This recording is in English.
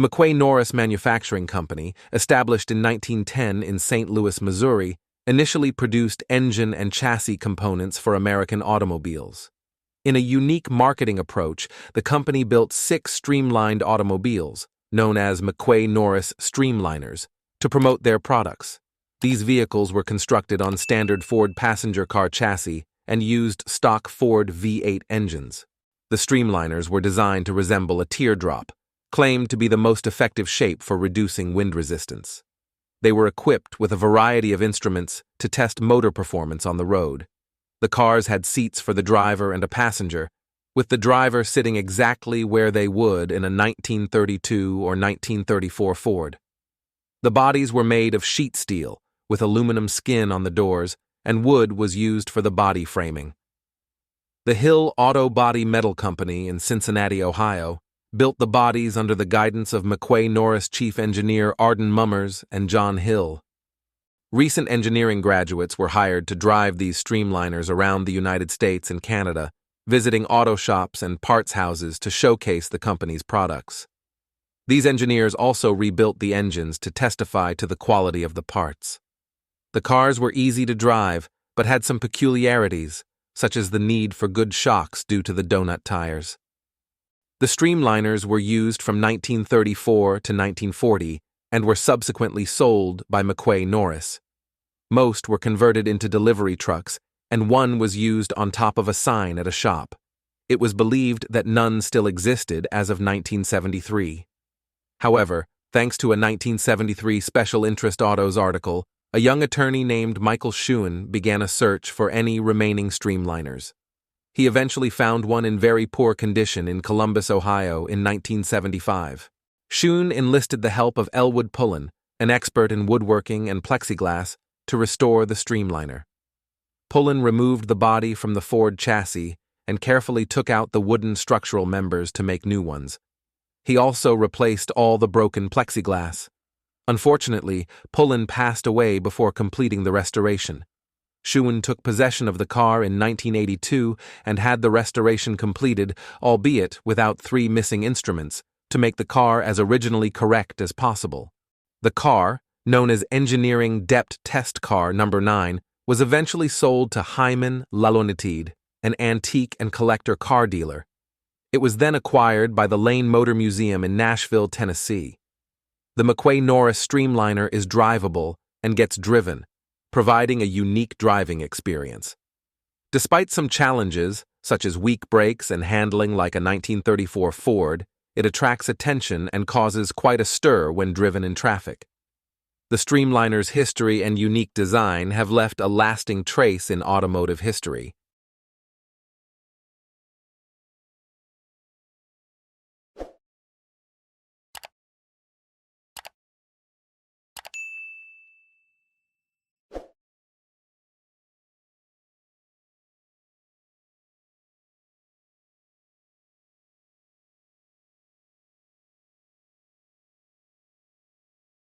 The McQuay-Norris Manufacturing Company, established in 1910 in St. Louis, Missouri, initially produced engine and chassis components for American automobiles. In a unique marketing approach, the company built 6 streamlined automobiles, known as McQuay-Norris Streamliners, to promote their products. These vehicles were constructed on standard Ford passenger car chassis and used stock Ford V8 engines. The Streamliners were designed to resemble a teardrop, claimed to be the most effective shape for reducing wind resistance. They were equipped with a variety of instruments to test motor performance on the road. The cars had seats for the driver and a passenger, with the driver sitting exactly where they would in a 1932 or 1934 Ford. The bodies were made of sheet steel, with aluminum skin on the doors, and wood was used for the body framing. The Hill Auto Body Metal Company in Cincinnati, Ohio, built the bodies under the guidance of McQuay-Norris chief engineer Arden and John Hill. Recent engineering graduates were hired to drive these streamliners around the United States and Canada, visiting auto shops and parts houses to showcase the company's products. These engineers also rebuilt the engines to testify to the quality of the parts. The cars were easy to drive, but had some peculiarities, such as the need for good shocks due to the donut tires. The streamliners were used from 1934 to 1940 and were subsequently sold by McQuay-Norris. Most were converted into delivery trucks, and one was used on top of a sign at a shop. It was believed that none still existed as of 1973. However, thanks to a 1973 Special Interest Autos article, a young attorney named Michael Schoen began a search for any remaining streamliners. He eventually found one in very poor condition in Columbus, Ohio in 1975. Schoen enlisted the help of Elwood Pullen, an expert in woodworking and plexiglass, to restore the streamliner. Pullen removed the body from the Ford chassis and carefully took out the wooden structural members to make new ones. He also replaced all the broken plexiglass. Unfortunately, Pullen passed away before completing the restoration. Schoen took possession of the car in 1982 and had the restoration completed, albeit without 3 missing instruments, to make the car as originally correct as possible. The car, known as Engineering Depth Test Car No. 9, was eventually sold to Hyman Lalonitide, an antique and collector car dealer. It was then acquired by the Lane Motor Museum in Nashville, Tennessee. The McQuay-Norris Streamliner is drivable and gets driven, providing a unique driving experience. Despite some challenges, such as weak brakes and handling like a 1934 Ford, it attracts attention and causes quite a stir when driven in traffic. The Streamliner's history and unique design have left a lasting trace in automotive history.